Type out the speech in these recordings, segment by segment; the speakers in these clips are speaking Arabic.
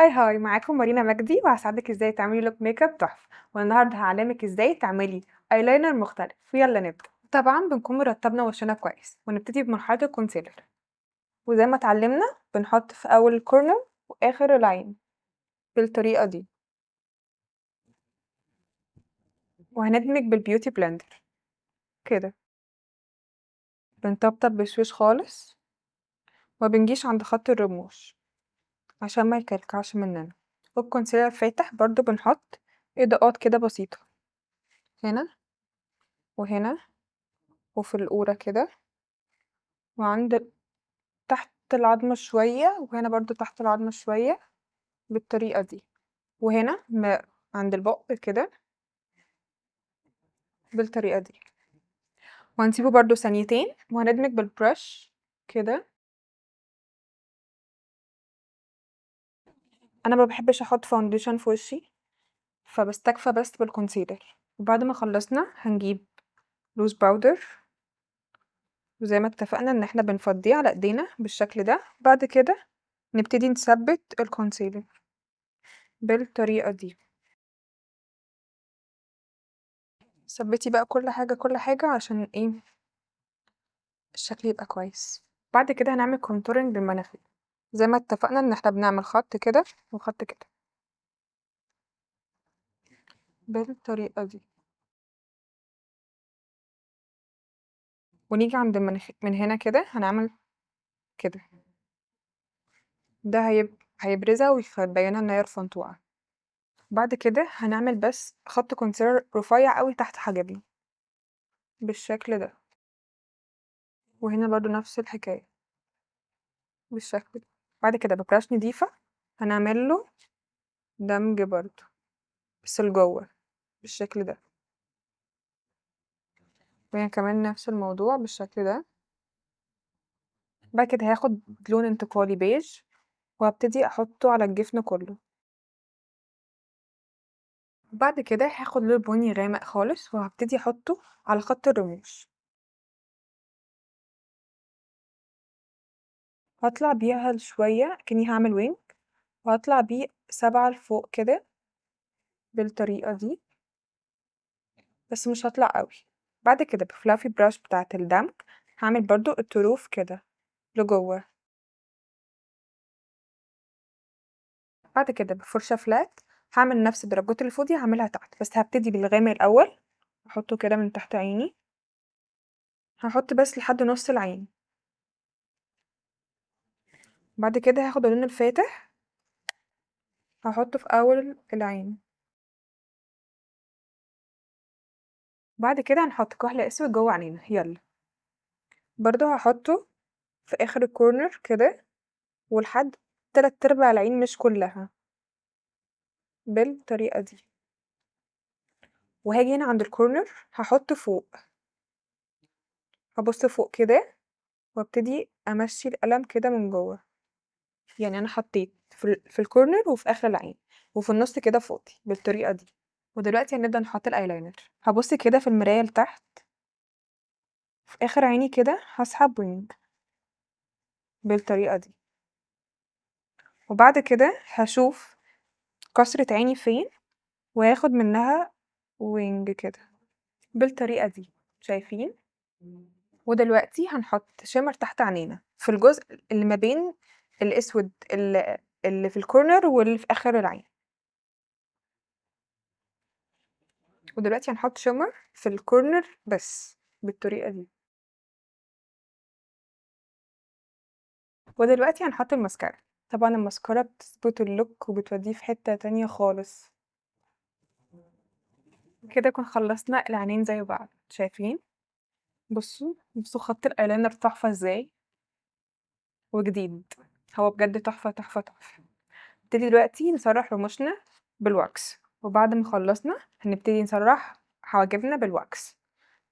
هاي معاكم مارينا مجدي وهساعدك ازاي تعملي لوك ميك اب تحفة. والنهارده هعلمك ازاي تعملي ايلاينر مختلف. يلا نبدأ. طبعا بنكون مرتبنا وشنا كويس ونبتدي بمرحلة الكونسيلر، وزي ما اتعلمنا بنحط في اول الكورنر واخر العين بالطريقة دي، وهندمج بالبيوتي بلندر كده. بنطبطب بشويش خالص، ومبنجيش عند خط الرموش عشان ما يكلكعش مننا. والكونسيلر فاتح برضو بنحط اضاءات كده بسيطة هنا وهنا وفي القورة كده، وعند تحت العضمة شوية، وهنا برضو تحت العضمة شوية بالطريقة دي، وهنا عند البق كده بالطريقة دي. وهنسيبه برضو ثانيتين وهندمج بالبرش كده. انا ما بحبش احط فاونديشن في وشي، فبستكفى بس بالكونسيلر. وبعد ما خلصنا هنجيب لوز باودر، وزي ما اتفقنا ان احنا بنفضيه على ايدينا بالشكل ده. بعد كده نبتدي نثبت الكونسيلر بالطريقة دي. ثبتي بقى كل حاجة كل حاجة عشان ايه الشكل يبقى كويس. بعد كده هنعمل كونتورنج للمناخير، زي ما اتفقنا ان احنا بنعمل خط كده وخط كده بالطريقة دي، ونيجي عند المناخير من هنا كده هنعمل كده. ده هيبرزها ويبينها ان هي رفنطوعة. بعد كده هنعمل بس خط كونسيلر رفيع قوي تحت حاجبنا بالشكل ده، وهنا برضو نفس الحكاية بالشكل ده. بعد كده ببراش نضيفة هنعمل له دمج برضو بس لجوه بالشكل ده، وهنا كمان نفس الموضوع بالشكل ده. بعد كده هاخد لون انتقالي بيج وهبتدي احطه على الجفن كله. بعد كده هاخد لون بني غامق خالص وهبتدي احطه على خط الرموش، هطلع بيها شوية كني هعمل وينج، وهطلع بيه 7 لفوق كده بالطريقة دي، بس مش هطلع قوي. بعد كده بفلافي براش بتاعة الدمج هعمل برضو الطروف كده لجوه. بعد كده بفرشة فلات هعمل نفس الدرجات اللي فوق دي هعملها تحت، بس هبتدي بالغامق الأول احطه كده من تحت عيني، هحط بس لحد نص العين. بعد كده هاخد اللون الفاتح هحطه في أول العين. بعد كده هنحط كحل أسود جوه عينينا. يلا برضو هحطه في آخر الكورنر كده ولحد 3/4 العين مش كلها بالطريقة دي. وهاجي هنا عند الكورنر هحط فوق، هبص فوق كده وابتدي امشي القلم كده من جوه. يعني انا حطيت في الكورنر وفي اخر العين وفي النص كده فوقي بالطريقه دي. ودلوقتي هنبدا نحط الايلاينر. هبص كده في المرايه لتحت في اخر عيني كده هسحب وينج بالطريقه دي، وبعد كده هشوف كسرة عيني فين وهاخد منها وينج كده بالطريقه دي. شايفين؟ ودلوقتي هنحط شimmer تحت عينينا في الجزء اللي ما بين الأسود اللي في الكورنر واللي في آخر العين. ودلوقتي هنحط shimmer في الكورنر بس بالطريقة دي. ودلوقتي هنحط الماسكارا. طبعا الماسكارا بتظبط اللوك وبتوديه في حتة تانية خالص. كده كنا خلصنا العينين زي بعض. شايفين؟ بصوا خط الايلاينر تحفة ازاي وجديد. هو بجد تحفة تحفة تحفة. نبتدي دلوقتي نسرح رموشنا بالواكس، وبعد ما خلصنا هنبتدي نسرح حواجبنا بالواكس.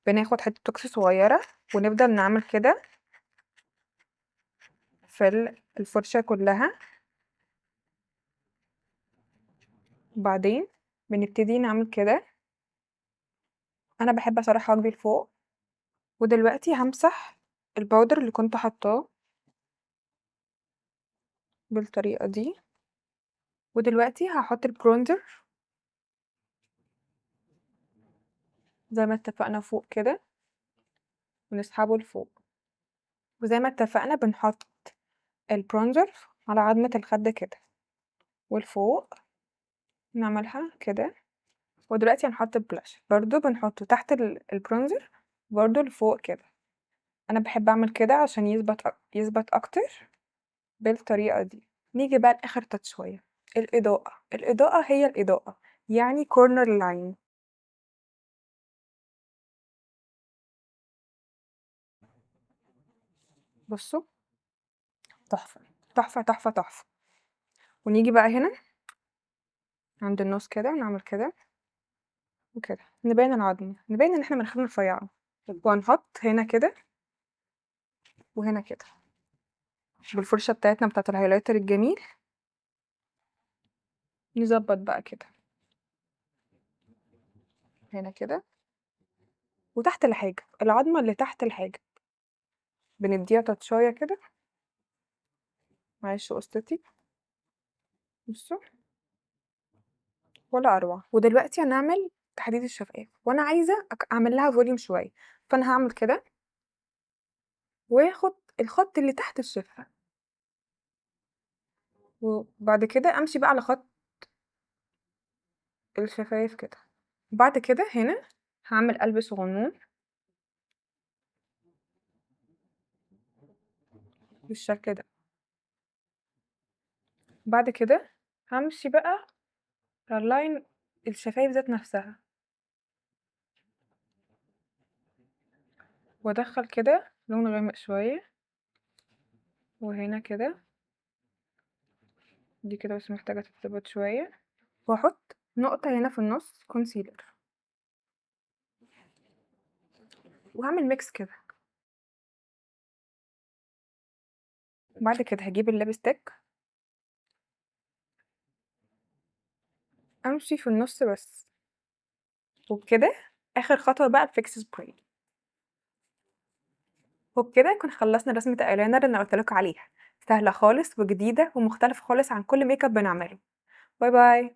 بناخد حتة واكس صغيرة ونفضل نعمل كده في الفرشة كلها. وبعدين بنبتدي نعمل كده. انا بحب اسرح حواجبي لفوق. ودلوقتي همسح الباودر اللي كنت حطاه بالطريقة دي ودلوقتي هاحط البرونزر زي ما اتفقنا فوق كده ونسحبه لفوق، وزي ما اتفقنا بنحط البرونزر على عظمة الخد كده ولفوق نعملها كده، ودلوقتي هنحط البلاش برضه بنحطه تحت البرونزر برضه لفوق كده. أنا باحب أعمل كده عشان يثبت أكتر بالطريقة دي. نيجي بقى لآخر تاتش شوية، الإضاءة هي الإضاءة، يعني corner العين. بصوا تحفة تحفة تحفة تحفة. ونيجي بقى هنا عند النص كده ونعمل كده وكده، نبين العضمة، نبين إن احنا مناخيرنا رفيعة، وهنحط هنا كده وهنا كده بالفرشة بتاعتنا بتاعت الهايلايتر الجميل، نظبط بقى كده هنا كده وتحت الحاجب، العظمة اللي تحت الحاجب بنديها تاتشاية كده. معلش قصتي، بصوا ولا أروع. ودلوقتي هنعمل تحديد الشفايف، وأنا عايزة أعمل لها فوليوم شوية، فأنا هعمل كده وآخد الخط اللي تحت الشفة، وبعد كده أمشي بقى على خط الشفايف كده. بعد كده هنا هعمل قلب صغنون بالشكل ده. بعد كده همشي بقى على لاين الشفايف ذات نفسها، وادخل كده لون غامق شوية وهنا كده، دي كده بس محتاجة تتظبط شوية، واحط نقطة هنا في النص كونسيلر، وهعمل ميكس كده. بعد كده هجيب اللابستيك امشي في النص بس، وبكده اخر خطوة بقى الفيكس سبراي. وبكده نكون خلصنا رسمة الايلاينر اللي انا قلتلكوا عليها، سهلة خالص وجديدة ومختلفة خالص عن كل ميك اب بنعمله. باي باي.